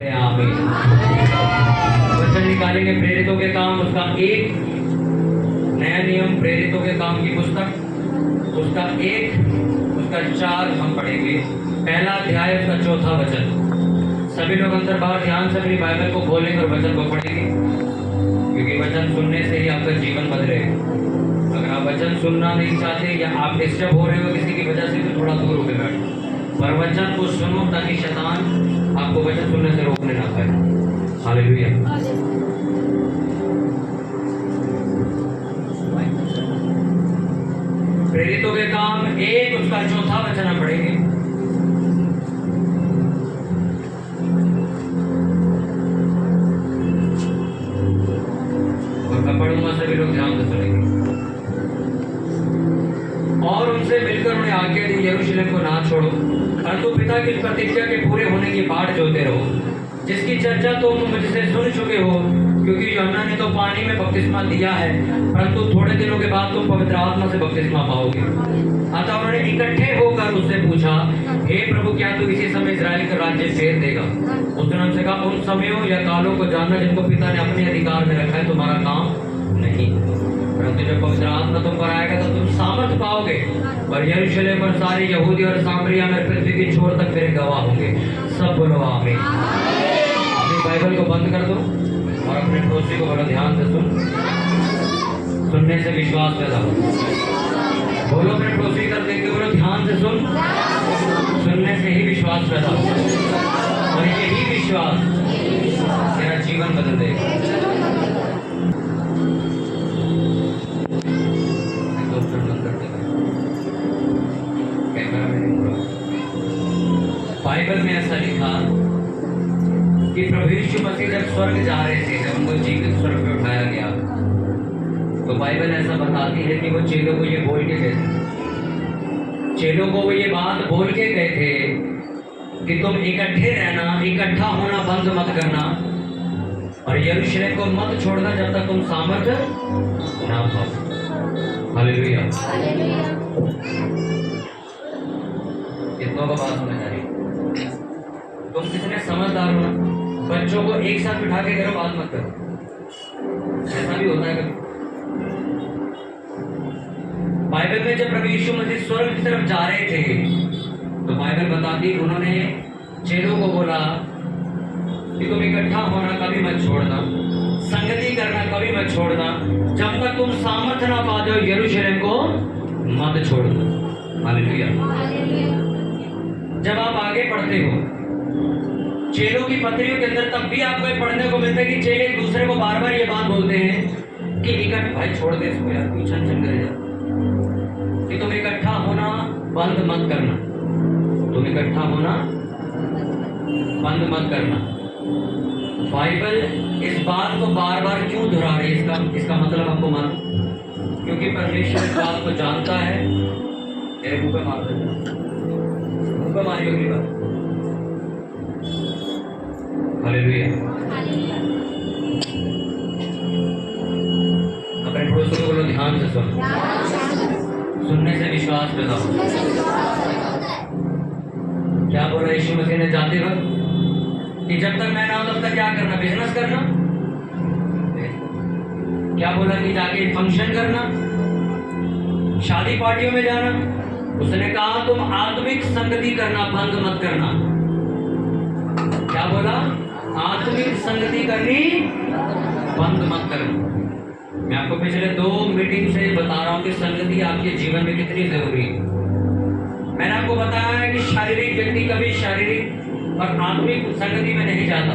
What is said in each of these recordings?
आमीन। वचन निकालेंगे प्रेरितों के काम उसका 1, नया नियम प्रेरितों के काम की पुस्तक उसका 1 उसका 4 हम पढ़ेंगे। पहला अध्याय उसका 4था वचन। सभी लोग अंदर बाहर ध्यान से अपनी बाइबल को खोलेंगे और वचन को पढ़ेंगे, क्योंकि वचन सुनने से ही आपका जीवन बदलेगा। अगर आप वचन सुनना नहीं चाहते या आप डिस्टर्ब हो रहे हो किसी की वजह से, तो थोड़ा दूर होकर बैठो, पर वचन को सुनो ताकि शैतान आपको वचन सुनने से रोकने ना पाए। हालेलुया। प्रेरितों के काम 1 उसका 4था वचन हम पढ़ेंगे। और मैं पढ़ूंगा, सभी लोग ध्यान से सुनेंगे। और उनसे मिलकर उन्हें आज्ञा दी, यरूशलेम को ना छोड़ो, परंतु पिता की प्रतिज्ञा के पूरे होने की बाट जोते रहो, जिसकी चर्चा तुम मुझसे सुन चुके हो, क्योंकि यूहन्ना ने तो पानी में बपतिस्मा दिया है, परंतु थोड़े दिनों के बाद तुम पवित्र आत्मा से बपतिस्मा पाओगे। अतः उन्होंने इकट्ठे होकर उससे पूछा, हे प्रभु, क्या तू इसी समय इस्राएल का राज्य फेर देगा? उसने उनसे कहा, उन समयों या कालों को जानना जिनको पिता ने अपने अधिकार में रखा है तुम्हारा काम नहीं, परंतु जब पवित्र आत्मा तुम पर आएगा तो तुम सामर्थ पाओगे, और यरूशलेम पर सारे यहूदी और सामरिया में पृथ्वी की छोर तक मेरे गवाह होंगे। सब बोलो आमीन। अपनी बाइबल को बंद कर दो और अपने पड़ोसी को बोलो, ध्यान से सुन। सुनने से विश्वास पैदा हो। बोलो अपने पड़ोसी कर देख के बोलो, ध्यान से सुन। सुनने से ही विश्वास पैदा हो, और यही विश्वास तेरा जीवन बदल देगा। बाइबल में ऐसा लिखा कि प्रभु यीशु मसीह जब स्वर्ग जा रहे थे, जब उनको जीवित स्वर्ग पे उठाया गया, तो बाइबल ऐसा बताती है कि वो चेलों को ये बोल के गए थे, चेलों को वो ये बात बोल के गए थे कि तुम इकट्ठे रहना, इकट्ठा होना बंद मत करना, और यरूशलेम को मत छोड़ना जब तक तुम सामर्थ्य ना पाओ। हालेलुया। कितनों का बात समझ आ रही? तुम कितने समझदार हो ना, बच्चों को एक साथ बिठा के करो, बात मत करो। ऐसा भी होता है कभी। बाइबल में जब प्रभु यीशु मसीह स्वर्ग की तरफ जा रहे थे, तो बाइबल बताती, उन्होंने चेलों को बोला कि तुम इकट्ठा होना कभी मत छोड़ना, संगति करना कभी मत छोड़ना, जब तक तुम सामर्थ्य ना पा जाओ यरूशलेम को मत छोड़ना। हालेलुया। जब आप आगे पढ़ते हो चेलों की पत्रियों के अंदर, तब भी आपको ये पढ़ने को मिलता है कि चेले एक दूसरे को बार बार ये बात बोलते हैं कि इकट्ठा, भाई छोड़ दे इसको यार, कोई छन छन करे, कि तुम इकट्ठा होना बंद मत करना, तुम इकट्ठा होना बंद मत करना। बाइबल इस बात को बार बार क्यों दोहरा रही है? इसका मतलब आपको मालूम, क्योंकि परमेश्वर इस बात को जानता है। मेरे मुंह पे मार देता, मुंह पे मारी होगी बात। हालेलुया। अपने पड़ोसी को बोलो, ध्यान से सुन। सुनने से विश्वास पैदा हो। क्या बोला यीशु मसीह ने जाते वक्त कि जब तक मैं ना हूं तब तक क्या करना? बिजनेस करना। क्या बोला कि जाके फंक्शन करना, शादी पार्टियों में जाना? उसने कहा तुम आत्मिक संगति करना बंद मत करना। क्या बोला? आत्मिक संगति करनी बंद मत करना। मैं आपको पिछले 2 मीटिंग से बता रहा हूं कि संगति आपके जीवन में कितनी जरूरी है। मैंने आपको बताया है कि शारीरिक व्यक्ति कभी शारीरिक और आत्मिक संगति में नहीं जाता।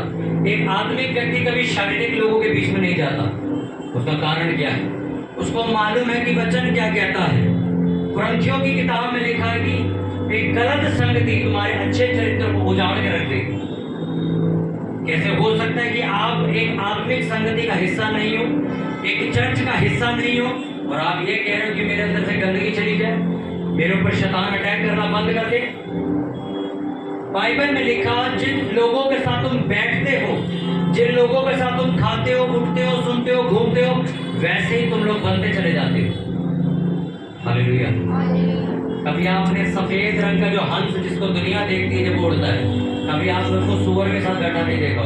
एक आत्मिक व्यक्ति कभी शारीरिक लोगों के बीच में नहीं जाता। उसका कारण क्या है? उसको मालूम है कि वचन क्या कहता है। कुरिन्थियों की किताब में लिखा है कि एक गलत संगति तुम्हारे अच्छे चरित्र को उजाड़ के रख देगी। कैसे हो सकता है कि आप एक आत्मिक संगति का हिस्सा नहीं हो, एक चर्च का हिस्सा नहीं हो, और आप ये कह रहे हो कि मेरे अंदर से गंदगी चली जाए, मेरे ऊपर शैतान अटैक करना बंद कर दे? बाइबल में लिखा, जिन लोगों के साथ तुम बैठते हो, जिन लोगों के साथ तुम खाते हो, उठते हो, सुनते हो, घूमते हो, वैसे ही तुम लोग बनते चले जाते हो। हालेलुया। कभी आपने सफेद रंग का जो हंस जिसको दुनिया देखती है जब उड़ता है, कभी आप उसको सुअर के साथ बैठा नहीं देखा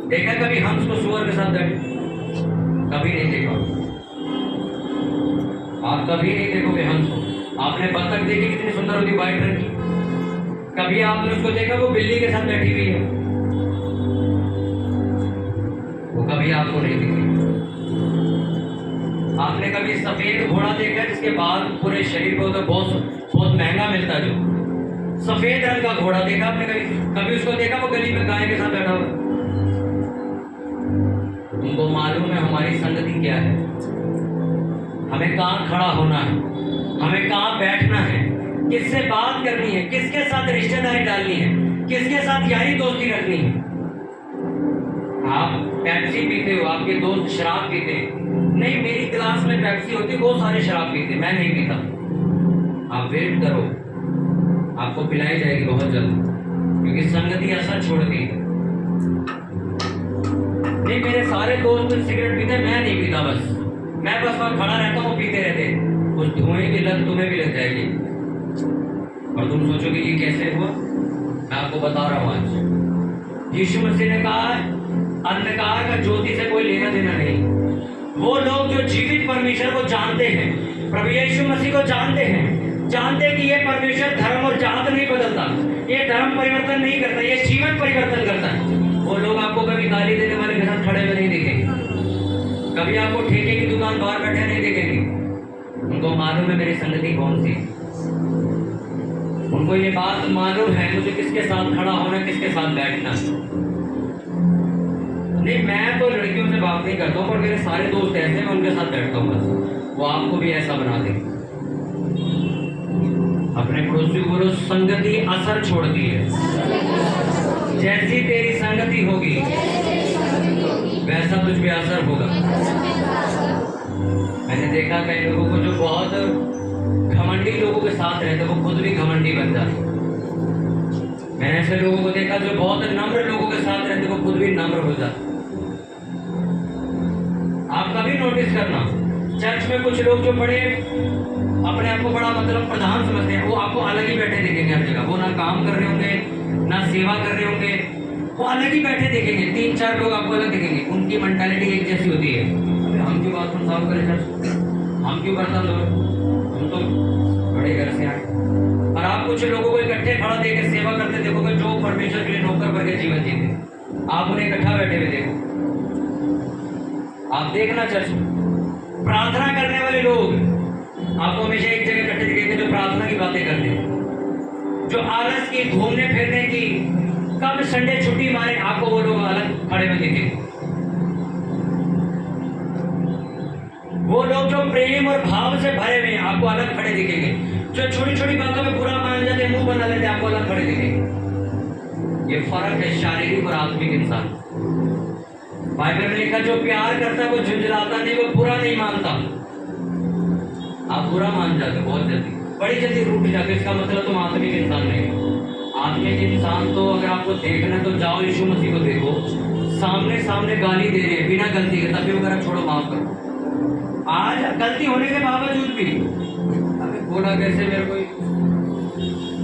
देखा कभी हंस को सुअर के साथ बैठे? कभी नहीं देखा। आप कभी नहीं देखोगे हंस को। आपने बत्तख देखी कितनी सुंदर होती व्हाइट रंग की? कभी आपने उसको देखा वो बिल्ली के साथ बैठी हुई है? वो कभी आपको नहीं दिखेगी। आपने कभी सफेद घोड़ा देखा जिसके बाल पूरे शरीर पे होते? बहुत बहुत महंगा मिलता है जो सफेद रंग का घोड़ा देखा आपने कभी? कभी उसको देखा वो गली में गाय के साथ बैठा हुआ? तुमको मालूम है हमारी संगति क्या है? हमें कहाँ खड़ा होना है, हमें कहाँ बैठना है, किससे बात करनी है, किसके साथ रिश्तेदारी डालनी है, किसके साथ यारी दोस्ती रखनी है। आप पेप्सी पीते हो, आपके दोस्त शराब पीते हैं। नहीं, मेरी क्लास में पेप्सी होती, वो सारे शराब पीते, मैं नहीं पीता। आप वेट करो, आपको पिलाई जाएगी बहुत जल्द, क्योंकि संगति असर छोड़ती है। नहीं, मेरे सारे दोस्त सिगरेट पीते, मैं नहीं पीता। बस मैं बस वहां खड़ा रहता हूँ, पीते रहते। उस धुएं की लत तुम्हें भी लग जाएगी और तुम सोचोगे ये कैसे हुआ। मैं आपको बता रहा हूँ आज। यीशु मसीह ने कहा अंधकार का ज्योति से कोई लेना देना नहीं। वो लोग जो जीवित परमेश्वर को जानते हैं, प्रभु यीशु मसीह को जानते हैं, जानते हैं कि ये परमेश्वर धर्म और जात नहीं बदलता, ये धर्म परिवर्तन नहीं करता, ये जीवन परिवर्तन करता है। वो लोग आपको कभी गाली देने वाले के साथ खड़े हुए नहीं दिखेंगे, कभी आपको ठेके की दुकान बाहर बैठे नहीं दिखेंगे। उनको मालूम है मेरी संगति कौन सी। उनको ये बात मालूम है मुझे किसके साथ खड़ा होना, किसके साथ बैठना। नहीं, मैं तो लड़कियों से बात नहीं करता हूँ, पर मेरे सारे दोस्त ऐसे हैं, मैं उनके साथ बैठता हूँ। बस वो आपको भी ऐसा बना दे। अपने पड़ोसी को बोलो, संगति असर छोड़ती है। जैसी तेरी संगति होगी वैसा तुझ पे असर होगा। मैंने देखा कई लोगों को जो बहुत घमंडी लोगों के साथ रहते वो खुद भी घमंडी बन जाते। मैंने ऐसे लोगों को देखा जो बहुत नम्र लोगों के साथ रहते वो खुद भी नम्र हो जाते। आप कभी नोटिस करना, चर्च में कुछ लोग जो बड़े अपने आप को बड़ा मतलब प्रधान समझते हैं, वो आपको अलग ही बैठे देखेंगे हर जगह। वो ना काम कर रहे होंगे, ना सेवा कर रहे होंगे, वो अलग ही बैठे देखेंगे। 3-4 लोग आपको अलग दिखेंगे, उनकी मेंटालिटी एक जैसी होती है। अबे हम क्यों बात साफ करें चर्च, हम क्यों बर्तन धो, हम तो बड़े घर से आए। और आप कुछ लोगों को इकट्ठे खड़ा देकर सेवा करते देखोगे जो परमेश्वर के लिए नौकर बन के जीवन जीते। आप उन्हें इकट्ठा बैठे हुए देखो, आप देखना चर्च में प्रार्थना करने वाले लोग आपको हमेशा एक जगह इकट्ठे दिखेंगे जो प्रार्थना की बातें करते हैं। जो आलस की, घूमने फिरने की, कब संडे छुट्टी मारे, आपको वो लोग अलग खड़े हुए दिखेंगे। वो लोग जो प्रेम और भाव से भरे हुए हैं आपको अलग खड़े दिखेंगे। जो छोटी छोटी बातों में बुरा मान जाते, मुंह बना लेते, आपको अलग खड़े दिखेंगे। ये फर्क है शारीरिक और आत्मिक इंसान। बाइबल में लिखा जो प्यार करता है वो झुंझलाता नहीं, वो बुरा नहीं मानता। आप बुरा मान जाते बहुत जल्दी, बड़ी जल्दी रूठ जाते, इसका मतलब तुम आत्मिक इंसान नहीं। आत्मिक इंसान तो अगर आपको देखना है तो जाओ यीशु मसीह को देखो, सामने सामने गाली दे रहे हैं बिना गलती के, तब भी वगैरह छोड़ो, माफ करो। आज गलती होने के बावजूद भी अबे बोला कैसे मेरे को,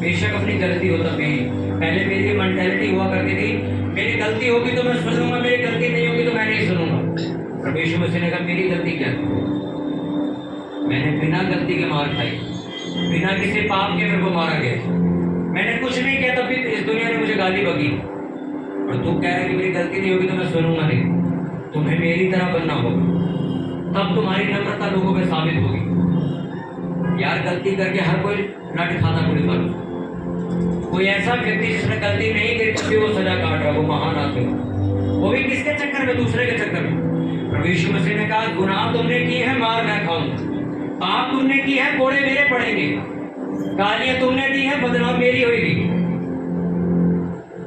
बेशक अपनी गलती हो तब भी। पहले मेरी मेंटालिटी हुआ करती थी मेरी गलती होगी तो मैं सुनूंगा, मेरी गलती नहीं होगी तो मैं नहीं सुनूंगा। प्रभु यीशु मसीह ने कहा मेरी गलती क्या थी, मैंने बिना गलती के मार खाई, बिना किसी पाप के मेरे को मारा गया, मैंने कुछ नहीं किया तब भी इस दुनिया ने मुझे गाली बकी। और तू कह रहा है कि मेरी गलती नहीं होगी तो मैं सुनूंगा नहीं। तुम्हें मेरी तरह बनना होगा, तब तुम्हारी नम्रता लोगों पे साबित होगी। यार गलती करके हर कोई नट खाता पुलिस वालों। कोई ऐसा व्यक्ति जिसने गलती नहीं करी तभी वो सजा काट रहा, वो महान आदमी, वो भी किसके चक्कर में, दूसरे के चक्कर में। प्रभु यीशु मसीह ने कहा गुनाह तुमने की है, मार मैं खाऊंगा, पाप तुमने की है, कोड़े मेरे पड़ेंगे, गालियां तुमने दी है, बदनाम मेरी होगी।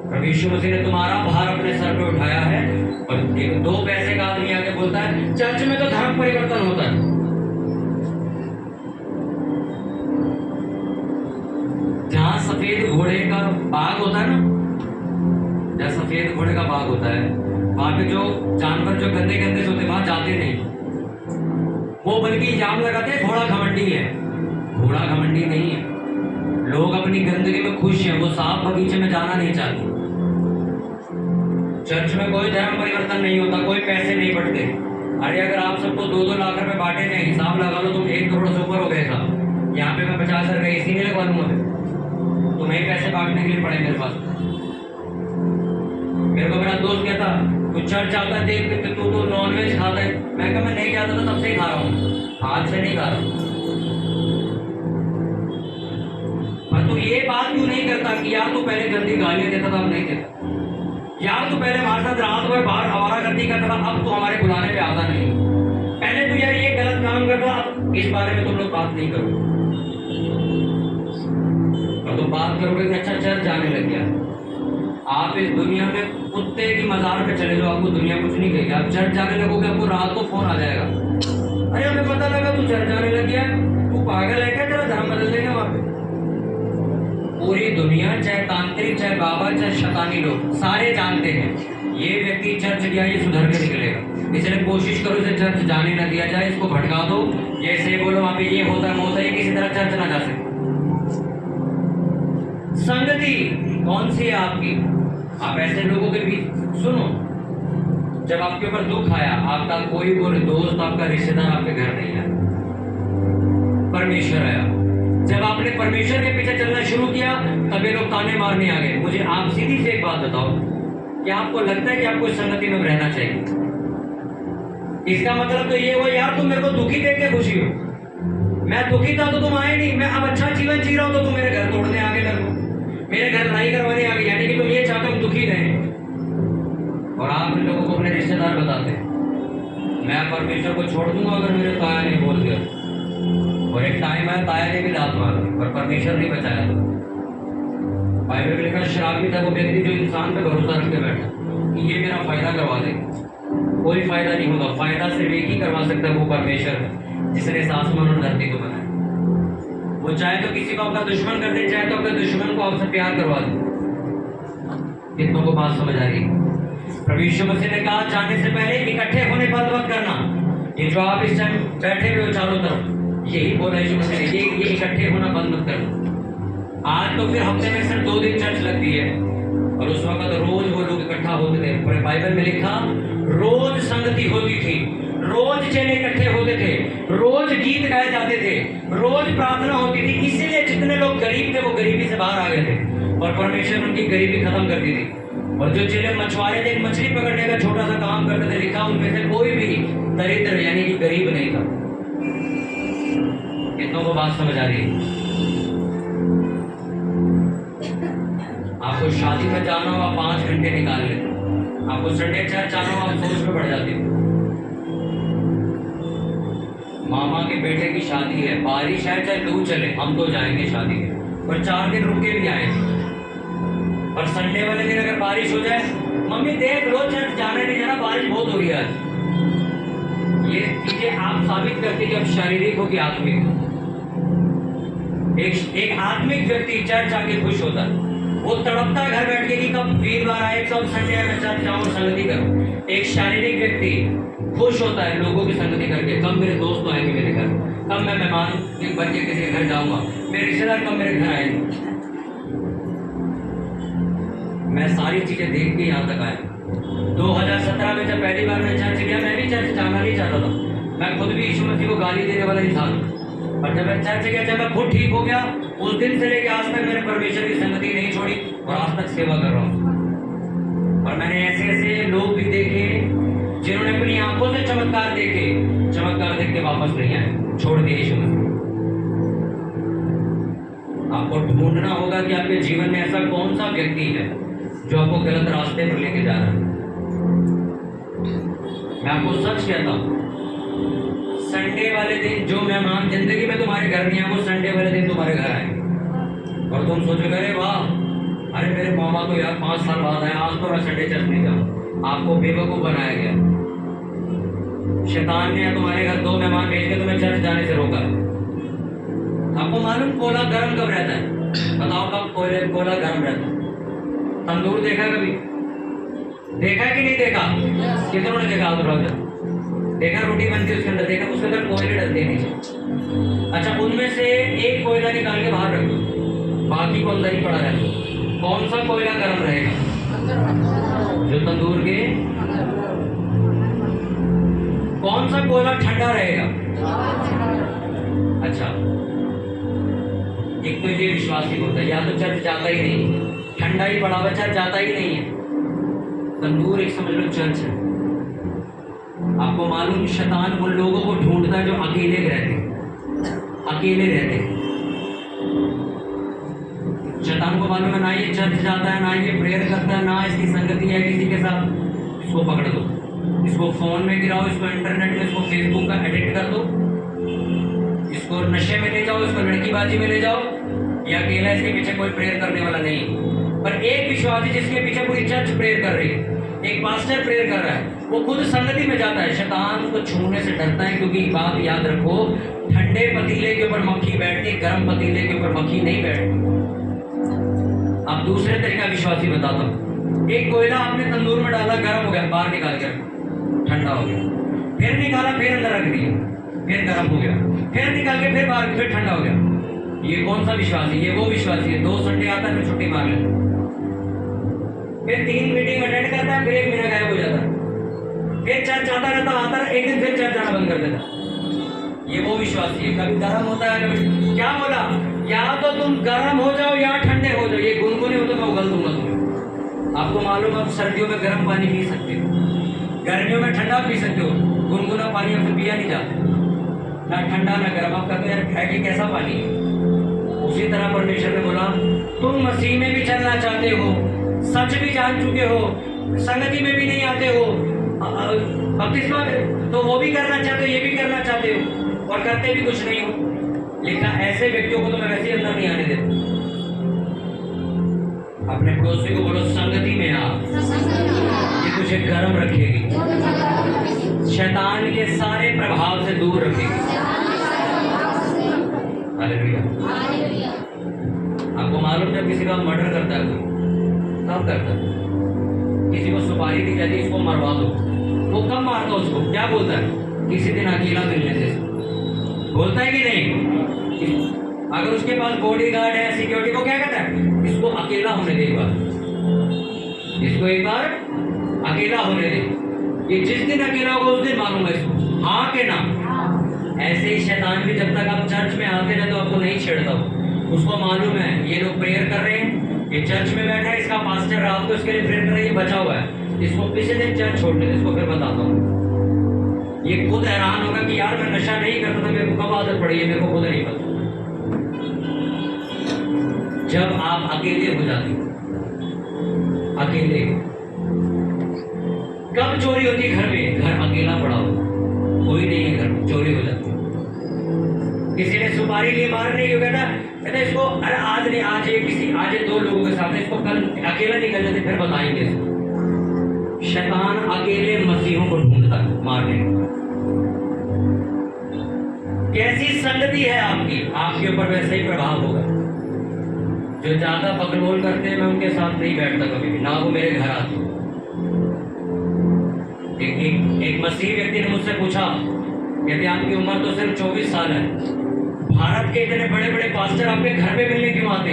प्रभु यीशु मसीह ने तुम्हारा भार अपने सर पे उठाया है। और एक 2 पैसे का आदमी आके बोलता है चर्च में तो धर्म परिवर्तन होता है। जहां सफेद घोड़े का बाग होता है ना, जहां सफेद घोड़े का बाग होता है, वहां पे जो जानवर जो गंदे गंदे से होते वहां जाते नहीं, वो बल्कि इल्जाम लगाते हैं घोड़ा घमंडी है। घोड़ा घमंडी नहीं है, लोग अपनी गंदगी में खुश हैं, वो साफ बगीचे में जाना नहीं चाहते। चर्च में कोई धर्म परिवर्तन नहीं होता, कोई पैसे नहीं बढ़ते। अरे अगर आप सबको 2-2 लाख रुपए बांटे नहीं, हिसाब लगा लो, तुम 1 करोड़ से ऊपर हो गए साहब। यहाँ पे मैं 50 रुपए इसी में लगवा लूंगा, तुम्हें पैसे बांटने के लिए पड़े मेरे पास। मेरे को मेरा दोस्त कहता तू चर्च आता देख के तू तो नॉनवेज खाता है। मैं कहा मैं नहीं खाता था, तब से ही खा रहा हूँ, आज से नहीं खा रहा हूँ। पर तू ये बात क्यों नहीं करता कि यार तू पहले गंदी गालियां देता था, अब नहीं देता। यार तू पहले हमारे साथ रात में बाहर आवारागर्दी करता था, अब तू हमारे बुलाने पे आता नहीं। पहले तू यार ये गलत काम करता, अब इस बारे में तुम लोग बात नहीं करो। और तुम बात करोगे कि अच्छा चर्च जाने लग गया। आप इस दुनिया में कुत्ते की मजार पे चले जाओ, आपको दुनिया कुछ नहीं कहेगी। आप चर्च जाने लगोगे, आपको रात को फोन आ जाएगा, अरे हमें पता लगा तू चर्च जाने लग गया, तू पागल है क्या, तेरा धर्म बदल देंगे वहां पे। पूरी दुनिया, चाहे तांत्रिक, चाहे बाबा, चाहे शैतानी लोग, सारे जानते हैं ये व्यक्ति चर्च गया, ये सुधर के निकलेगा। इसलिए कोशिश करो इसे चर्च जाने ना दिया जाए, इसको भटका दो। जैसे बोलो वहां पे ये होता है, होता है, किसी तरह चर्च ना जा सके। संगति कौन सी है आपकी? आप ऐसे लोगों के बीच सुनो, जब आपके ऊपर दुख आया, आपका कोई वो दोस्त, आपका रिश्तेदार आपके घर नहीं आया, परमेश्वर आया। जब आपने परमेश्वर के पीछे चलना शुरू किया, तब ये लोग ताने मारने आ गए। मुझे आप सीधी से एक बात बताओ, क्या आपको लगता है कि आपको इस संगति में रहना चाहिए? इसका मतलब तो ये हुआ यार तुम मेरे को दुखी देख के खुशी हो। मैं दुखी था तो तुम आए नहीं, मैं अब अच्छा जीवन जी रहा हूं तो तुम मेरे घर तोड़ने आ गए, मेरे घर लड़ाई करवाने आ गए। यानी कि तुम ये चाहते हो दुखी रहे, और आप इन लोगों को अपने रिश्तेदार बताते हैं मैं परमेश्वर को छोड़ दूंगा अगर मेरे ताया ने बोल दिया। और एक टाइम आया ताया ने भी लात मार दी, पर परमेश्वर नहीं बचाया। बाइबल में लिखा शराबी था वो व्यक्ति जो इंसान पे भरोसा रख के बैठा कि ये मेरा फायदा करवा दे। कोई फायदा नहीं होगा, फायदा सिर्फ एक ही करवा सकता है, वो परमेश्वर है जिसने इस आसमान और धरती को बनाया। वो चाहे तो किसी को आपका दुश्मन कर दे, चाहे तो अपने दुश्मन को आपसे प्यार करवा दे। कितनों को बात समझ आ रही? प्रभु यीशु मसीह ने कहा जाने से पहले इकट्ठे होने बंद मत करना। ये जो आप इस टाइम बैठे हुए हो चारों तरफ, यही बोला यीशु मसीह ने, ये इकट्ठे होना बंद मत करना। आज तो फिर हफ्ते में सिर्फ 2 दिन चर्च लगती है, और उस वक्त रोज वो लोग इकट्ठा होते थे। पूरे बाइबल में लिखा रोज संगति होती थी, रोज चेले इकट्ठे होते थे, रोज गीत गाए जाते थे, रोज प्रार्थना होती थी। इसीलिए जितने लोग गरीब थे वो गरीबी से बाहर आ गए थे, और परमेश्वर उनकी गरीबी खत्म कर दी थी। और जो चेले मछुआरे थे, मछली पकड़ने का छोटा सा काम करते थे, लिखा उनमें से कोई भी दरिद्र यानी कि गरीब नहीं था। कितनों को बात समझ आ रही है? आपको शादी में जाना हो, आप 5 घंटे निकाल लेते। आपको संडे चर्च जाना हो, आप सोच में पड़ जाते हो। मामा के बेटे की शादी है, बारिश आए चाहे लू चले, हम तो जाएंगे शादी में, पर 4 दिन रुक के भी आएंगे। और संडे वाले दिन अगर बारिश हो जाए, मम्मी देख लो चर्च जाने नहीं जाना, बारिश बहुत हो रही है आज। ये चीजें आप साबित करती कि अब शारीरिक हो कि आत्मिक हो। एक आत्मिक व्यक्ति चर्च आके खुश होता है, वो तड़पता है घर बैठ के कि कब वीरवार आए, कब संडे में चर्च जाऊं, संगति करूं। एक शारीरिक व्यक्ति खुश होता है लोगों की संगति करके, कब मेरे दोस्त आएंगे मेरे घर, कब मैं मेहमान बन के किसी के घर जाऊंगा, मेरे रिश्तेदार कब मेरे घर आएंगे। मैं सारी चीजें देख के यहाँ तक आया। 2017 में जब पहली बार मैं चर्च गया, मैं भी चर्च जाना नहीं चाहता था। मैं खुद भी यीशु मसीह को गाली देने वाला इंसान, और जब मैं चर्च गया, जब मैं खुद ठीक हो गया, उस दिन से लेकर आज तक मैंने परमेश्वर की संगति नहीं छोड़ी, और आज तक सेवा कर रहा हूँ। और मैंने ऐसे ऐसे लोग भी देखे जिन्होंने अपनी आंखों से चमत्कार देखे, चमत्कार देख के वापस नहीं आए, छोड़ दिए यीशु मसीह। आपको ढूंढना होगा कि आपके जीवन में ऐसा कौन सा व्यक्ति है जो आपको गलत रास्ते पर लेके जा रहा है। मैं आपको सच कहता हूं, संडे वाले दिन जो मेहमान जिंदगी में तुम्हारे घर नहीं आए, वो संडे वाले दिन तुम्हारे घर आए, और तुम सोचोगे अरे वाह, अरे मेरे मामा तो यार 5 साल बाद आए, आज तो मैं संडे चर्च नहीं जाऊं। आपको बेवकूफ बनाया गया। शैतान ने तुम्हारे घर 2 मेहमान भेज के तुम्हें चर्च जाने से रोका। आपको मालूम कोला गर्म कब रहता है? बताओ कब कोला गर्म रहता है? तंदूर देखा कभी? देखा कि नहीं देखा? कितनों ने देखा? देखा रोटी बनती है उसके अंदर, देखा उसके अंदर कोयले डलते हैं नीचे। अच्छा, उनमें से एक कोयला निकाल के बाहर रख दो, बाकी को अंदर ही पड़ा रहता है। कौन सा कोयला गर्म रहेगा? जो जो तंदूर के कौन सा कोयला ठंडा रहेगा? अच्छा, एक तो ये विश्वास ही होता है, या तो चर्च जाता ही नहीं, ठंडा ही पड़ा हुआ चर्च जाता ही नहीं है। तंदूर एक समझ लो चर्च है। आपको मालूम, शैतान उन लोगों को ढूंढता है जो अकेले रहते, अकेले रहते। शैतान को मालूम है ना ये चर्च जाता है, ना ये प्रेयर करता है, ना इसकी संगति है किसी के साथ, इसको पकड़ दो, इसको फोन में गिराओ, इसको इंटरनेट में, इसको फेसबुक का एडिक्ट कर दो, इसको नशे में ले जाओ, इसको लड़कीबाजी में ले जाओ। ये अकेला, इसके पीछे कोई प्रेयर करने वाला नहीं। पर एक विश्वासी जिसके पीछे पूरी चर्च प्रेयर कर रही है, एक पास्टर प्रेयर कर रहा है, वो खुद संगति में जाता है। शैतान उसको छूने से डरता है, क्योंकि बात याद रखो, ठंडे पतीले के ऊपर मक्खी बैठती, गर्म पतीले के ऊपर मक्खी नहीं बैठती। अब दूसरे तरीका विश्वासी बताता हूँ। एक कोयला आपने तंदूर में डाला, गर्म हो गया, बाहर निकाल कर ठंडा हो गया, फिर निकाला, फिर अंदर रख दिया, फिर गर्म हो गया, फिर निकाल के फिर बाहर, फिर ठंडा हो गया। ये कौन सा विश्वासी? ये वो विश्वासी है 2 संडे आता है फिर छुट्टी मार लेता, फिर 3 मीटिंग अटेंड करता है, फिर 1 महीना गायब हो जाता है, फिर चर्च आता रहता, आता है, एक दिन फिर चर्च जाना बंद कर देता। ये वो विश्वासी है, कभी गर्म होता है, कभी क्या बोला, या तो तुम गर्म हो जाओ या ठंडे हो जाओ। ये गुनगुने हो तो मैं उगल दूंगा तुम्हें। आपको मालूम है, आप सर्दियों में गर्म पानी पी सकते हो, गर्मियों में ठंडा पी सकते हो। गुनगुना पानी आपसे पिया नहीं जाता, ना ठंडा ना गर्म। आप कहते हैं यार ये कैसा पानी है? उसी तरह परमेश्वर ने बोला, तुम मसीह में भी चलना चाहते हो, सच भी जान चुके हो, संगति में भी नहीं आते हो, बपतिस्मा तो वो भी करना चाहते हो, ये भी करना चाहते हो, और करते भी कुछ नहीं हो। लिखा, ऐसे व्यक्तियों को तो मैं वैसे ही अंदर नहीं आने देता। अपने पड़ोसी को बोलो, संगति में आ, ये तुझे गर्म रखेगी, शैतान के सारे प्रभाव से दूर रखेगी। हालेलुया। आपको मालूम, जब किसी का मर्डर करता है कोई, कब करता है? किसी को सुपारी दी जाती है, इसको मरवा दो, वो कब मारता है उसको? क्या बोलता है? किसी दिन अकेला मिलने से, बोलता है कि नहीं? अगर उसके पास बॉडीगार्ड है, सिक्योरिटी, को क्या कहता है? इसको अकेला होने दे, एक बार इसको एक बार अकेला होने दे। ये जिस दिन अकेला होगा उस दिन मारूंगा इसको, हाँ के ना। ऐसे ही शैतान भी, जब तक आप चर्च में आते ना तो आपको नहीं छेड़ता हो। उसको मालूम है ये लोग प्रेयर कर रहे हैं, ये चर्च में बैठा है, इसका पास्टर रात को इसके लिए प्रेयर कर रहा है, ये बचा हुआ है, इसको पिछले दिन चर्च छोड़ने दे, इसको फिर बताता हूँ। ये खुद हैरान होगा कि यार मैं नशा नहीं करता था, मेरे को कब आदत पड़ी है, मेरे को खुद नहीं पता। जब आप अकेले हो जाते, अकेले, कब चोरी होती है? घर में, घर अकेला पड़ा हो, कोई नहीं है घर में, चोरी हो जाती है। किसी ने सुपारी ली, मार नहीं हो, कहता इसको, अरे आज नहीं, आज ये किसी, आज ये 2 लोगों के साथ, इसको कल अकेला निकल जाते, फिर बताएंगे इसको। शैतान अकेले मसीहों को ढूंढता है मारने को। कैसी संगति है आपकी, आपके ऊपर वैसे ही प्रभाव होगा। जो ज्यादा बकलोल करते हैं, मैं उनके साथ नहीं बैठता कभी भी, ना वो मेरे घर आते। एक मसीह व्यक्ति ने मुझसे पूछा, कहते आपकी उम्र तो सिर्फ 24 साल है, भारत के इतने बड़े बड़े पास्टर आपके घर पे मिलने क्यों आते?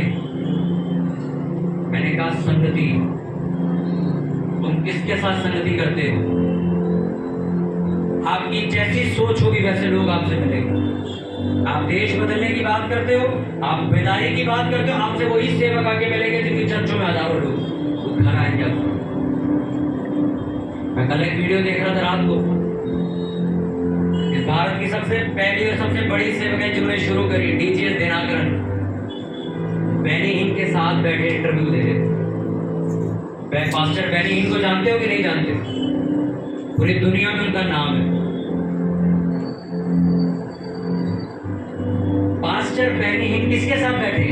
मैंने कहा, संगति। तुम किसके साथ संगति करते हो? आपकी जैसी सोच होगी वैसे लोग आपसे मिलेंगे। आप देश बदलने की बात करते हो, आप बेदारी की बात करते हो, आपसे वही सेवक आके मिलेंगे जिनकी चर्चों में हजारों लोग घर आएंगे आपको। मैं कल एक वीडियो देख रहा था रात को, इस भारत की सबसे पहली और सबसे बड़ी सेवक है जिन्होंने शुरू करी, डीजीएस दिनाकरन, बेनी हिन के साथ बैठे इंटरव्यू दे रहे थे। पास्टर बेनी हिन को जानते हो कि नहीं जानते? पूरी दुनिया में उनका नाम है। पास्टर बेनी हिन किसके साथ बैठे?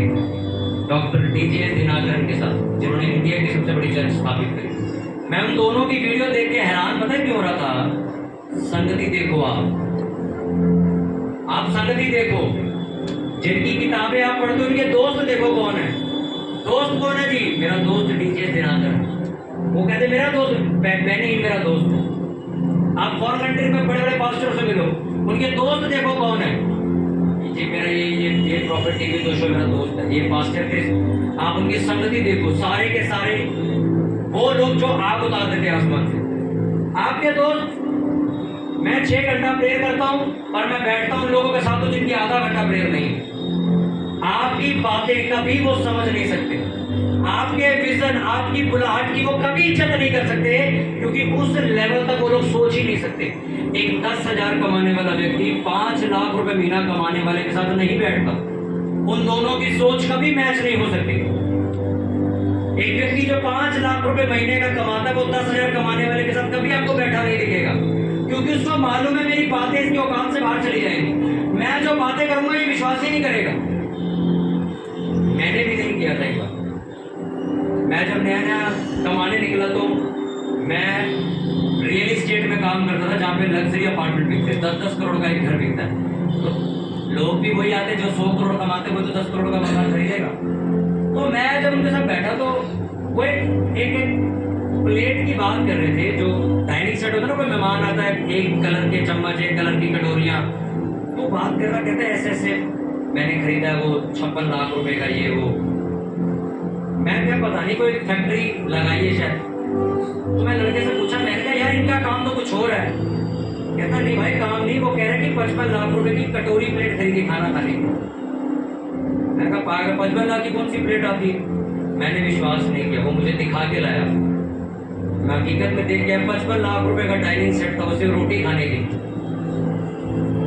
डॉक्टर डीजीएस दिनाकरन के साथ, जिन्होंने इंडिया की सबसे बड़ी चर्च स्थापित करी। मैं उन दोनों की वीडियो देख के हैरान, पता है क्यों हो रहा था? संगति देखो, आप संगति देखो, जिनकी किताबें आप पढ़ते हो उनके दोस्त देखो कौन है। दोस्त कौन है जी? मेरा दोस्त डीजीएस दिनाकरन। वो कहते मेरा दोस्त बेनी हिन मेरा दोस्त है। आप फॉरेन कंट्री में बड़े बड़े पास्टरों से मिलो, उनके दोस्त देखो कौन है जी। मेरा ये प्रॉफिट टीवी 2 शो मेरा दोस्त है, ये पास्टर क्रिस। आप उनकी संगति देखो, सारे के सारे वो लोग जो आग उतार देते हैं आसमान से। आपके दोस्त, मैं 6 घंटा प्रेयर करता हूं और मैं बैठता हूं लोगों के साथ तो जिनकी आधा घंटा प्रेयर नहीं है। आपकी बातें कभी वो समझ नहीं सकते, आपके विजन, आपकी बुलाहट की वो कभी इज्जत नहीं कर सकते, क्योंकि उस लेवल तक वो लोग सोच ही नहीं सकते। एक 10,000 कमाने वाला व्यक्ति 5 लाख रुपए महीना कमाने वाले के साथ नहीं बैठता। उन दोनों की सोच कभी मैच नहीं हो सकती। एक व्यक्ति जो 5 लाख रुपए महीने का कमाता है वो 10,000 कमाने वाले के साथ कभी आपको बैठा नहीं दिखेगा, क्योंकि उसको मालूम है मेरी बातें इसकी औकात से बाहर चली जाएंगी, मैं जो बातें करूंगा ये विश्वास ही नहीं करेगा। मैंने भी नहीं किया था एक बार। मैं जब नया नया कमाने निकला तो मैं रियल एस्टेट में काम करता था, जहाँ पे लग्जरी अपार्टमेंट बिकते, 10-10 करोड़ का एक घर बिकता है। तो लोग भी वही आते जो 100 करोड़ कमाते, वो तो 10 करोड़ का मकान खरीदेगा। तो मैं जब उनके साथ बैठा तो वो एक प्लेट की बात कर रहे थे, जो डाइनिंग सेट होता है ना, कोई मेहमान आता है, एक कलर के चम्मच, एक कलर की कटोरियाँ, तो बात कर रहा, कहते ऐसे ऐसे मैंने खरीदा है, वो 56 लाख रुपए का ये वो। मैं क्या, पता नहीं कोई फैक्ट्री लगाई है शायद। तो मैं लड़के से पूछा, मैंने कहा यार इनका काम तो कुछ और है। कहता नहीं भाई काम नहीं, वो कह रहे कि 55 लाख रुपए की कटोरी प्लेट खरीदी खाना खाने की। मैंने कहा पागल, 55 लाख की कौन सी प्लेट आती है? मैंने विश्वास नहीं किया, वो मुझे दिखा के लाया। मैं हकीकत में देख के 55 लाख रुपए का डाइनिंग सेट था, उसे रोटी खाने की,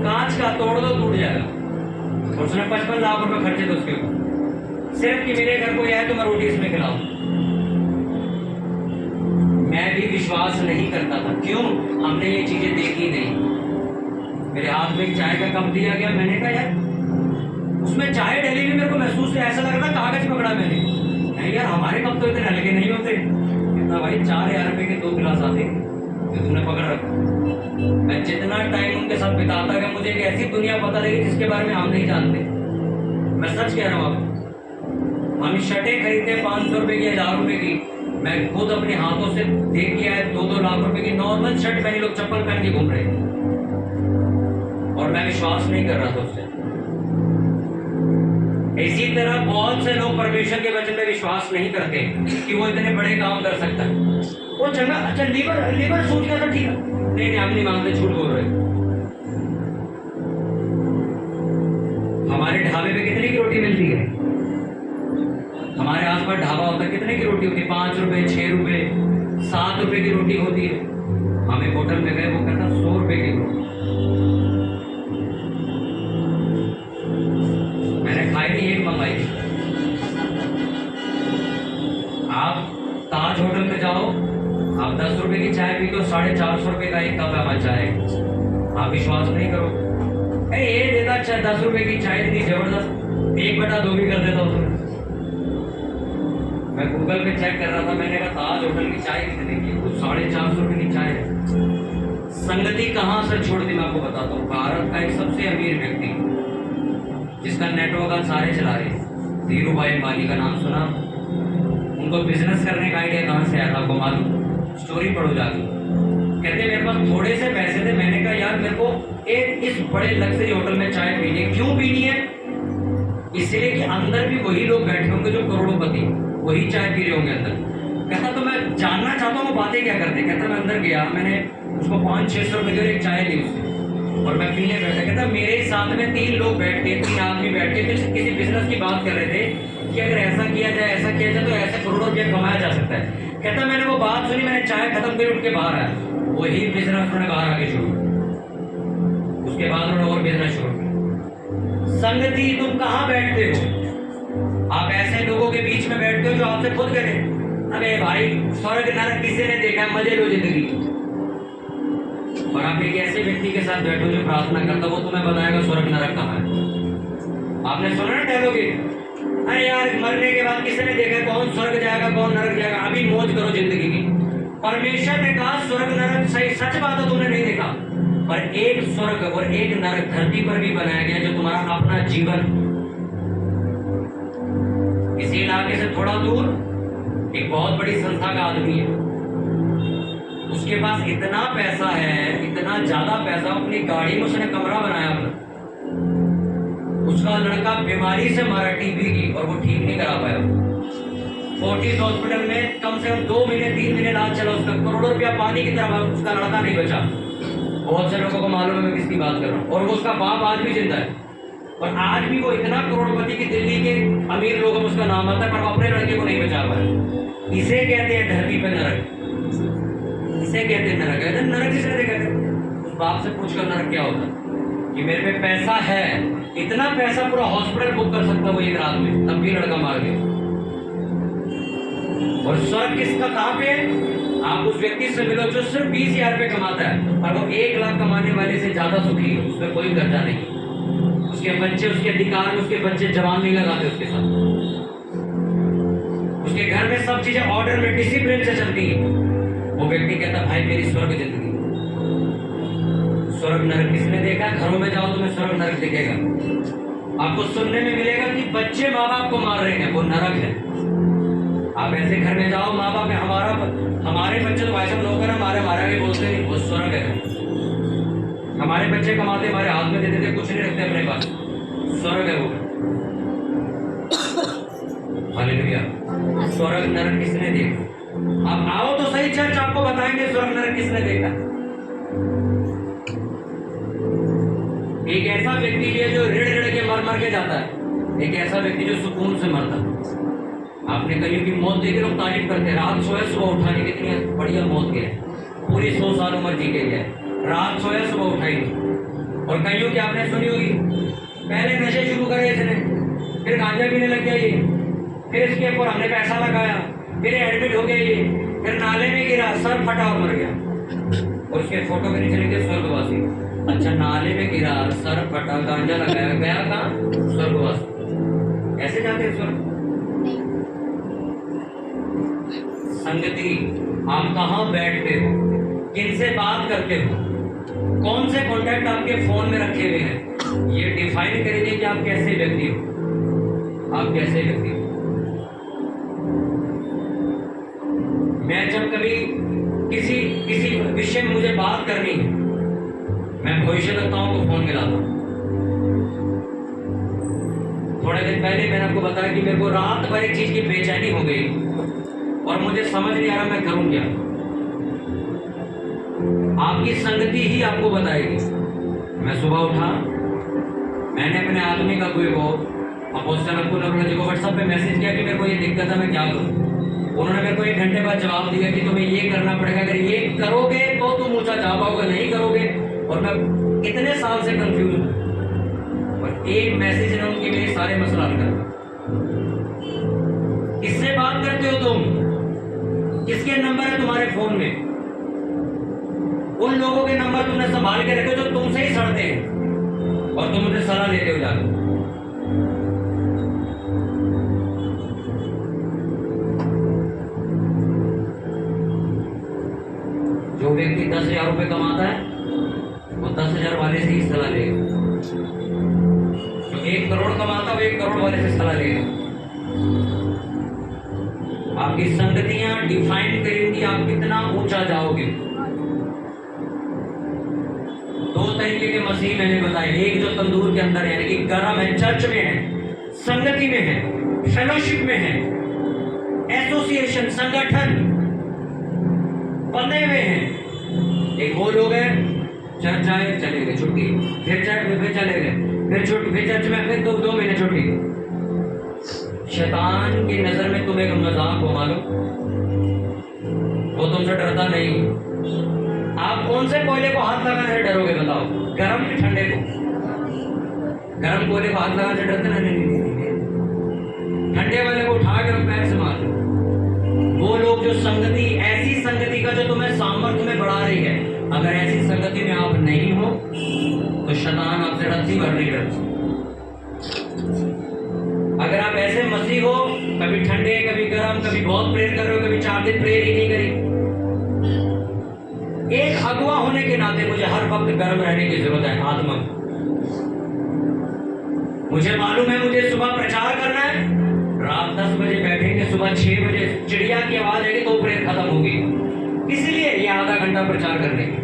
कांच का, तोड़ दो टूट जाएगा, और उसने 55 लाख रुपए खर्चे थे उसके ऊपर, सिर्फ कि मेरे घर को आए तो मैं रोटी इसमें खिलाऊं। मैं भी विश्वास नहीं करता था, क्यों? हमने ये चीजें देखी नहीं। मेरे हाथ में एक चाय का कप दिया गया, मैंने कहा यार उसमें चाय डली हुई, मेरे को महसूस हुआ, ऐसा लग रहा कागज पकड़ा मैंने। नहीं यार हमारे कप तो इतने हल्के नहीं होते। कितना भाई, 4,000 रुपए के 2 गिलास आते जो तुमने पकड़ रखा। मैं जितना टाइम उनके साथ बिताता गया, मुझे एक ऐसी दुनिया पता लगी जिसके बारे में हम नहीं जानते। मैं सच कह रहा हूँ आपको, हम शर्टें खरीदते 500 रुपए की, 1,000 रुपए की। मैं खुद अपने हाथों से देख के आया, 2-2 लाख रुपए की नॉर्मल शर्ट पहने लोग चप्पल पहन के घूम रहे, और मैं विश्वास नहीं कर रहा था उससे। इसी तरह बहुत से लोग परमेश्वर के वचन में विश्वास नहीं करते कि वो इतने बड़े काम कर सकता है। वो जगह, अच्छा लीवर सूझ गया था, ठीक है, नहीं हम नहीं मांगते, झूठ बोल रहे। हमारे ढाबे पे कितने की रोटी मिलती है? हमारे आसपास ढाबा होता है, कितने की रोटी होती है? 5 रुपए, 6 रुपए, 7 रुपए की रोटी होती है। हम एक होटल में गए, वो कहता 100 रुपए की रोटी। मैंने खाई नहीं, एक मंगाई। आप ताज होटल में जाओ, आप 10 रुपए की चाय पी तो 450 रुपए का एक कप है चाय। आप विश्वास नहीं करो, ये देता 10 रुपए की चाय, इतनी जबरदस्त, 1/2 भी कर देता उसमें। मैं गूगल पे चेक कर रहा था, मैंने कहा ताज होटल की चाय कितने की? कुछ 450 रुपए की चाय है। संगति कहाँ से छोड़ दी मैं आपको बताता हूँ। भारत का एक सबसे अमीर व्यक्ति जिसका नेटवर्क आज सारे चला रहे हैं, धीरू भाई अंबानी का नाम सुना? उनको बिजनेस करने का आइडिया कहाँ से आया था आपको मालूम? स्टोरी पढ़ो जाके। कहते मेरे पास थोड़े से पैसे थे, मैंने कहा यार मेरे को एक इस बड़े लग्जरी होटल में चाय पीनी है। क्यों पीनी है? इसलिए कि अंदर भी वही लोग बैठे होंगे जो करोड़पति, वही चाय पी रहे होंगे अंदर। कहता तो मैं जानना चाहता हूँ वो बातें क्या करते। कहता मैं अंदर गया, मैंने उसको 500-600 रुपए की एक चाय दी उससे, और मैं पीने बैठा। कहता मेरे साथ में 3 लोग बैठ के, 3 आदमी बैठ के किसी बिजनेस की बात कर रहे थे कि अगर ऐसा किया जाए, ऐसा किया जाए तो ऐसे करोड़ों रुपया कमाया जा सकता है। कहता मैंने वो बात सुनी, मैंने चाय खत्म कर उठ के बाहर आया, वही बिजनेस उन्होंने बाहर आके शुरू किया। उसके बाद उन्होंने और बिजनेस शुरू किया। संगति, तुम कहाँ बैठते हो? आप ऐसे लोगों के बीच में बैठते हो जो आपसे खुद करें अरे भाई स्वर्ग नरक किसी ने देखा, मजे लो जिंदगी। और आप एक ऐसे व्यक्ति के साथ बैठो जो प्रार्थना करता, वो तुम्हें बताएगा स्वर्ग नरक कहाँ है। आपने सुना ना डायलॉग, अरे यार मरने के बाद किसी ने देखा कौन स्वर्ग जाएगा कौन नरक जाएगा? अभी मौज करो जिंदगी की। परमेश्वर ने कहा स्वर्ग नरक, सही सच बात है, तुमने नहीं देखा, पर एक स्वर्ग और एक नरक धरती पर भी बनाया गया जो तुम्हारा अपना जीवन। इसी इलाके से थोड़ा दूर एक बहुत बड़ी संस्था का आदमी है, उसके पास इतना पैसा है, इतना ज्यादा पैसा, अपनी गाड़ी में उसने कमरा बनाया अपना। उसका लड़का बीमारी से मरा, टीबी की, और वो ठीक नहीं करा पाया। फोर्टिस हॉस्पिटल में कम से कम 2 महीने 3 महीने इलाज चला उसका, करोड़ों रुपया पानी की तरह उसका लड़का नहीं बचा। बहुत से लोगों को मालूम है मैं किसकी बात कर रहा हूँ। और वो उसका बाप आज भी जिंदा है, और आज भी वो इतना करोड़पति की दिल्ली के अमीर लोगों में उसका नाम आता है, पर वो अपने लड़के को नहीं बचा पाए। इसे कहते हैं धरती पे नरक, इसे कहते हैं नरक। है नरक किसने देखा है? उस बाप से पूछकर नरक क्या होता है कि मेरे पे पैसा है, इतना पैसा पूरा हॉस्पिटल बुक कर सकता वो एक रात में, तब भी लड़का मार गया। और स्वर्ग किसका कहाँ पे है? आप उस व्यक्ति से मिलो जो सिर्फ 20,000 रुपये कमाता है और वो 1 लाख कमाने वाले से ज्यादा सुखी है, उसमें कोई कर्जा नहीं। उसके बच्चे उसके अधिकार में, उसके बच्चे जवान नहीं लगाते उसके साथ, उसके घर में सब चीजें ऑर्डर में डिसिप्लिन से चलती है। वो व्यक्ति कहता भाई मेरी स्वर्ग जिंदगी। स्वर्ग नरक किसने देखा? घरों में जाओ तुम्हें स्वर्ग नरक दिखेगा। आपको सुनने में मिलेगा कि बच्चे माँ बाप को मार रहे हैं, वो नरक है। आप ऐसे घर में जाओ, माँ बाप हमारे बच्चे तो भाई साहब लोग हमारे आगे बोलते नहीं, वो स्वर्ग है। हमारे बच्चे कमाते हमारे हाथ में देते थे, कुछ नहीं रखते अपने पास, स्वर्ग है वो। हालेलुया। स्वर्ग नरक किसने देखा? आप आओ तो सही चर्च, आपको बताएंगे स्वर्ग नरक किसने देखा। एक ऐसा व्यक्ति है जो ऋण के मर के जाता है, एक ऐसा व्यक्ति जो सुकून से मरता है। आपने कहीं की मौत देख लोग तारीफ करते हैं, रात सोया सुबह उठाने, कितनी बढ़िया मौत के है, पूरी 100 साल उम्र जी के है, रात सोया सुबह उठाएंगे। और कईयों की आपने सुनी होगी, पहले नशे शुरू करे इसने, फिर गांजा पीने लग गया ये, फिर इसके ऊपर हमने पैसा लगाया, फिर एडमिट हो गया ये, फिर नाले में गिरा, सर फटा और मर गया। और उसके फोटो के नीचे लिखे स्वर्गवासी। अच्छा, नाले में गिरा, सर फटा, गांजा लगाया, गया कहाँ? स्वर्गवासी। ऐसे जाते हैं स्वर्ग। संगति, आप कहाँ बैठते हो, किनसे बात करते हो, कौन से कॉन्टैक्ट आपके फोन में रखे हुए हैं, ये डिफाइन करेंगे कि आप कैसे व्यक्ति हो, आप कैसे व्यक्ति हो। मैं जब कभी किसी विषय में मुझे बात करनी है, मैं भविष्यवक्ताओं को फोन मिलाता हूँ। थोड़े दिन पहले मैंने आपको बताया कि मेरे को रात भर एक चीज की बेचैनी हो गई और मुझे समझ नहीं आ रहा मैं करूं क्या। आपकी संगति ही आपको बताएगी। मैं सुबह उठा, मैंने अपने आदमी का कोई वो अपोस्टल अब्दुल जी को व्हाट्सएप पे मैसेज किया कि मेरे को ये दिक्कत है, मैं क्या करूं। उन्होंने मेरे को 1 घंटे बाद जवाब दिया कि तुम्हें ये करना पड़ेगा, अगर ये करोगे तो तुम ऊंचा जा पाओगे, नहीं करोगे। और मैं कितने साल से कंफ्यूज हूं, और एक मैसेज ने उनके मेरे सारे मसला हल कर। किससे बात करते हो तुम? किसके नंबर है तुम्हारे फोन में? उन लोगों के नंबर तुमने संभाल के रखे जो तुमसे ही सड़ते हैं और तुम उनसे सलाह लेते हो जाकर। जो व्यक्ति 10,000 रुपए कमाता है वो 10,000 वाले से ही सलाह लेगा। जो 1 करोड़ कमाता है वो 1 करोड़ वाले से सलाह लेगा। आपकी संगतियां डिफाइन करेंगी आप कितना ऊंचा जाओगे। 2 तरीके के मसीह मैंने बताए, एक जो तंदूर के अंदर यानी कि गर्म है, चर्च में है, संगति में है, फेलोशिप में है, एसोसिएशन संगठन बने हुए हैं। एक वो लोग हैं चर्च आए चले गए छुट्टी, फिर चले गए, फिर छुट्टी, फिर चर्च में फिर 2 महीने छुट्टी। शैतान की नजर में तुम एक मजाक हो मालूम, वो तुमसे डरता नहीं। आप कौन से कोयले को हाथ लगाने से डरोगे बताओ? गर्म कि ठंडे को? गर्म कोयले को हाथ लगाने से डरते ना? नहीं, ठंडे वाले को उठा के पैर से मार दो। वो लोग जो संगति, ऐसी संगति का जो तुम्हें सामर्थ्य में बढ़ा रही है, अगर ऐसी संगति में आप नहीं हो तो शैतान आपसे रत्ती भर नहीं डरता। अगर आप ऐसे मसीह हो, कभी ठंडे कभी गर्म, कभी बहुत प्रेयर कर रहे हो, कभी 4 दिन प्रेयर ही नहीं करी, एक अगुवा होने के नाते मुझे हर वक्त गर्म रहने की जरूरत है। आत्मा, मुझे मालूम है मुझे सुबह प्रचार करना है, रात 10 बजे बैठेंगे, सुबह 6 बजे चिड़िया की आवाज आएगी तो प्रेयर खत्म होगी। इसीलिए ये आधा घंटा प्रचार करने की।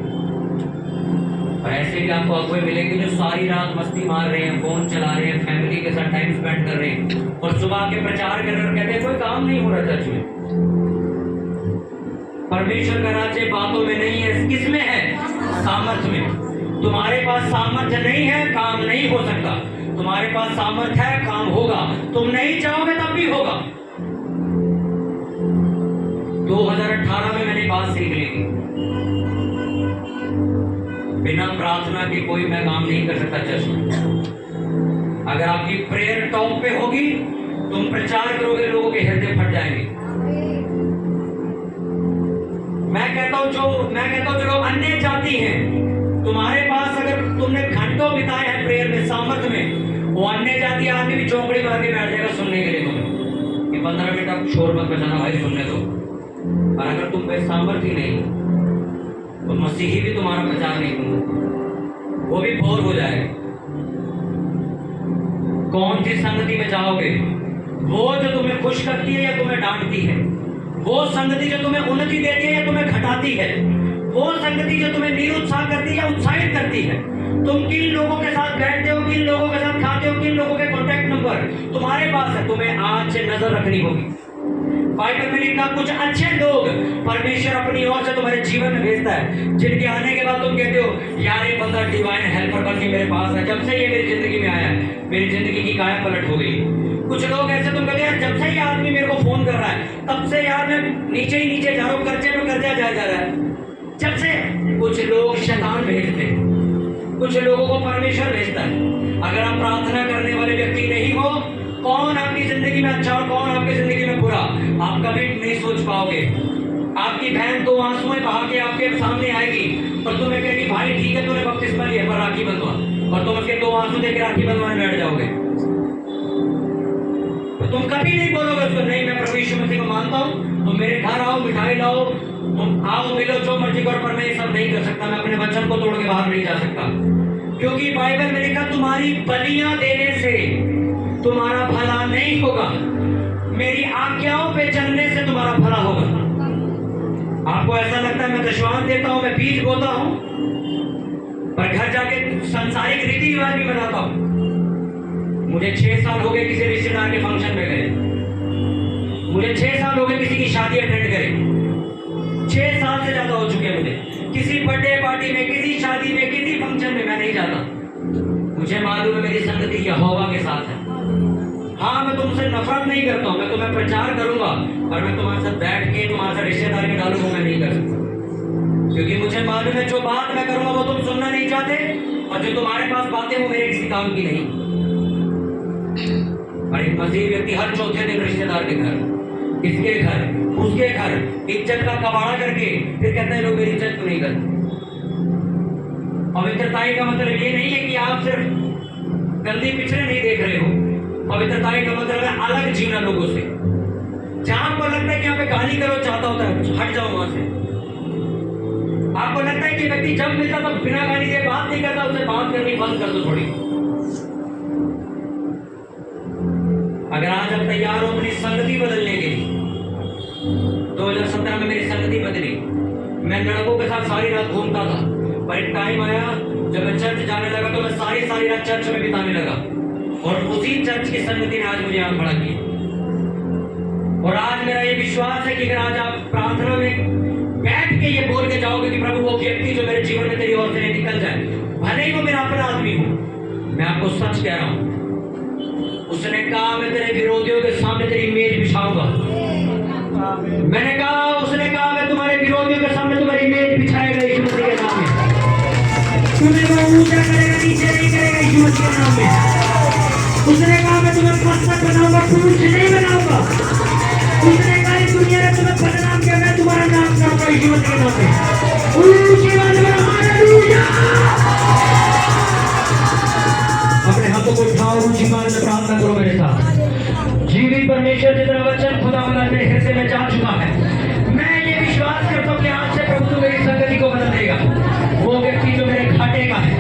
और ऐसे भी आपको अगुए मिलेंगे जो सारी रात मस्ती मार रहे हैं, फोन चला रहे हैं, फैमिली के साथ टाइम स्पेंड कर रहे हैं और सुबह के प्रचार कर रहे हैं, कहते हैं कोई काम नहीं हो रहा चर्च में। परमेश्वर का राज्य बातों में नहीं है, किस में है? सामर्थ्य में। तुम्हारे पास सामर्थ्य नहीं है, काम नहीं हो सकता। तुम्हारे पास सामर्थ्य है, काम होगा। तुम नहीं चाहोगे तब भी होगा। 2018 में मैंने बात सीख ली, बिना प्रार्थना के कोई मैं काम नहीं कर सकता चर्च में। अगर आपकी प्रेयर टॉप पे होगी, तुम प्रचार करोगे, लोगों के हृदय फट जाएंगे। मैं कहता हूं जो लोग अन्य जाति हैं, तुम्हारे पास अगर तुमने घंटों बिताए हैं प्रेयर में, सामर्थ्य में, वो अन्य जाति आदमी भी चौकड़ी मार के बैठ जाएगा सुनने के लिए तुम्हें कि 15 मिनट आप शोर मत बजाना भाई, सुनने दो। और अगर तुम पे सामर्थ्य ही नहीं तो मसीही भी तुम्हारा प्रचार नहीं करूंगा, वो भी बोर हो जाएगा। कौन सी संगति में जाओगे? वो जो तुम्हें खुश करती है या तुम्हें डांटती है? वो संगति जो तुम्हें उन्नति देती है या तुम्हें घटाती है? वो संगति जो तुम्हें निरुत्साह करती है या उत्साहित करती है? तुम किन लोगों के साथ बैठते हो, किन लोगों के साथ खाते हो, किन लोगों के कॉन्टैक्ट नंबर तुम्हारे पास है, तुम्हें आज से नजर रखनी होगी। बाइबल में लिखा कुछ अच्छे लोग परमेश्वर अपनी ओर से तुम्हारे जीवन में भेजता है, जिनके आने के बाद तुम कहते हो यार ये बंदा डिवाइन हेल्पर बन के मेरे पास है, जब से ये मेरी जिंदगी में आया है मेरी जिंदगी की काया पलट हो गई। कुछ लोग ऐसे तुम कहते हैं जब से ये आदमी मेरे को फोन कर रहा है तब से यार मैं नीचे ही नीचे जा रहा हूँ, कर्जे में कर्जा जा रहा है जब से। कुछ लोग शैतान भेजते, कुछ लोगों को परमेश्वर भेजता है। अगर आप प्रार्थना करने वाले व्यक्ति नहीं हो, कौन आपकी जिंदगी में अच्छा और कौन आपकी जिंदगी में बुरा आप कभी नहीं सोच पाओगे। आपकी बहन दो आंसुएं बहा के आपके सामने आएगी और तुम्हें कहेगी भाई ठीक है तूने बपतिस्मा लिया पर राखी बंधवा, और तुम उसके दो आंसू देकर राखी बंधवाने बैठ जाओगे। तो तुम कभी नहीं बोलोगे उसको नहीं मैं प्रभु यीशु मसीह को मानता हूँ, तुम मेरे घर आओ, मिठाई लाओ, तुम आओ मिलो जो मर्जी करो, पर मैं ये सब नहीं कर सकता, मैं अपने वचन को तोड़ के बाहर नहीं जा सकता। क्योंकि बाइबल में लिखा तुम्हारी बलियां देने से तुम्हारा भला नहीं होगा, मेरी आज्ञाओं पे चलने से तुम्हारा भला होगा। आपको ऐसा लगता है मैं दशवान देता हूं, मैं बीज बोता हूं, पर घर जाके सांसारिक रीति रिवाज भी बनाता हूं। मुझे 6 साल हो गए किसी रिश्तेदार के फंक्शन में गए, मुझे 6 साल हो गए किसी की शादी अटेंड करे, 6 साल से ज्यादा हो चुके हैं मुझे। किसी बर्थडे पार्टी में, किसी शादी में, किसी फंक्शन में मैं नहीं जाता। मुझे मालूम है मेरी संगति यहोवा के साथ है। हाँ मैं तुमसे नफरत नहीं करता हूँ, मैं तुम्हें प्रचार करूंगा, पर मैं तुम्हारे साथ बैठ के तुम्हारे साथ रिश्तेदारी में डालूंगा मैं नहीं कर सकता। क्योंकि मुझे मालूम है जो बात मैं करूंगा वो तुम सुनना नहीं चाहते, और जो तुम्हारे पास बातें वो मेरे किसी काम की नहीं। और एक मसीह व्यक्ति हर चौथे दिन रिश्तेदार के घर, इसके घर, उसके घर इज्जत का कबाड़ा करके फिर कहते हैं लोग मेरी इज्जत को नहीं करते। पवित्रताई का मतलब ये नहीं है कि आप सिर्फ गंदी पिछड़े नहीं देख रहे हो, पवित्रताई का मतलब है अलग जीना लोगों से। जहां आपको लगता है कि यहाँ पे गाली करो चाहता होता है हट जाओ वहां से। आपको लगता है कि व्यक्ति जब मिलता तब बिना गाली के बात नहीं करता, उससे बात करनी बंद कर दो थोड़ी। अगर आज आप तैयार हो अपनी संगति बदलने के लिए, 2017 में मेरी संगति बदली। मैं लड़कों के साथ सारी रात घूमता था, पर एक टाइम आया जब मैं चर्च जाने लगा तो मैं सारी रात चर्च में बिताने लगा, और उसी चर्च की संगति ने आज मुझे यहाँ खड़ा किया। और आज मेरा ये विश्वास है कि अगर आज आप प्रार्थना में बैठ के ये बोल के जाओगे कि प्रभु वो व्यक्ति जो मेरे जीवन में तेरी ओर से निकल जाए, भले ही वो मेरा अपना आदमी हो, मैं आपको सच कह रहा हूं, उसने कहा मैं तेरे विरोधियों के सामने तेरी मेज बिछाऊंगा। मैंने कहा, उसने कहा मैं तुम्हारे विरोधियों के सामने तुम्हारी मेज बिछाएगा यीशु मसीह के नाम में। तुम्हें वो ऊंचा करेगा, नीचे नहीं करेगा यीशु मसीह के नाम में। उसने कहा मैं तुम्हें पत्थर बनाऊंगा, फूल से नहीं बनाऊंगा। उसने कहा इस दुनिया में तुम्हें बदनाम किया, मैं तुम्हारा नाम करूंगा यीशु मसीह के नाम में। ऊंची आवाज में हालेलुया। अपने हाथों को उठाओ, ऊंची आवाज में प्रार्थना करो मेरे साथ। जीवित परमेश्वर जितना वचन खुदावंद मेरे हृदय में जा चुका है, मैं ये विश्वास करता हूँ कि आज से प्रभु तू मेरी संगति को बदल देगा। वो व्यक्ति जो मेरे घाटे का है,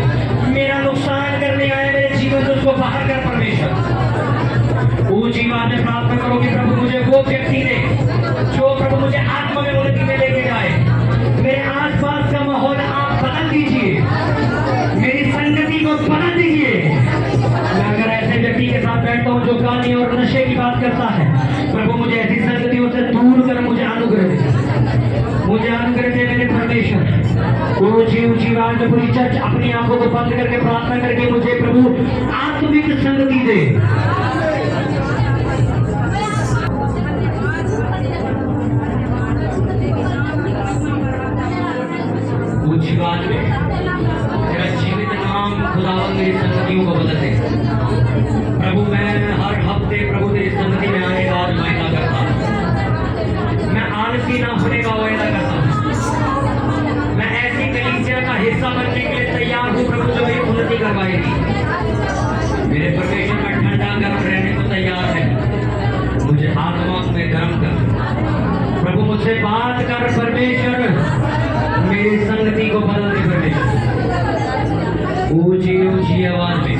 मेरा नुकसान करने आया मेरे जीवन से, उसको बाहर कर परमेश्वर। ऊंची आवाज में प्रार्थना करो कि प्रभु मुझे वो व्यक्ति दे जो प्रभु मुझे आत्मा में उन्नति में लेके जाए। मेरे आसपास का माहौल आप बदल दीजिए। ऊंची ऊंची आवाज में पूरी चर्च अपनी आंखों को बंद करके प्रार्थना करके मुझे प्रभु आत्मिक संगति दे। ऊंची आवाज में तेरा जीवित नाम खुदावन मेरी संगतियों को बदल दे। प्रभु मैं हर हफ्ते प्रभु तेरी संगति में आने का आज वायदा करता हूं। मैं आलसी ना होने का वायदा करता हूं। मैं ऐसी कलीसिया का हिस्सा बनने के लिए तैयार हूं प्रभु जो मेरी उन्नति करवाएगी। मेरे परमेश्वर में ठंडा गर्म रहने को तैयार है। मुझे आत्मा में गर्म कर प्रभु, मुझसे बात कर परमेश्वर, मेरी संगति को बदल दे परमेश्वर। ऊंची ऊंची आवाज में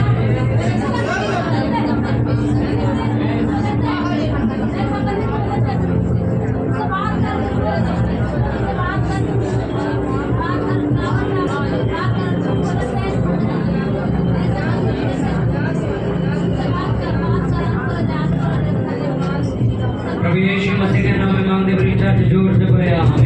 प्रभु यीशु मसीह के नाम में मांगते बड़ी चर्च जोर से बोले आमीन।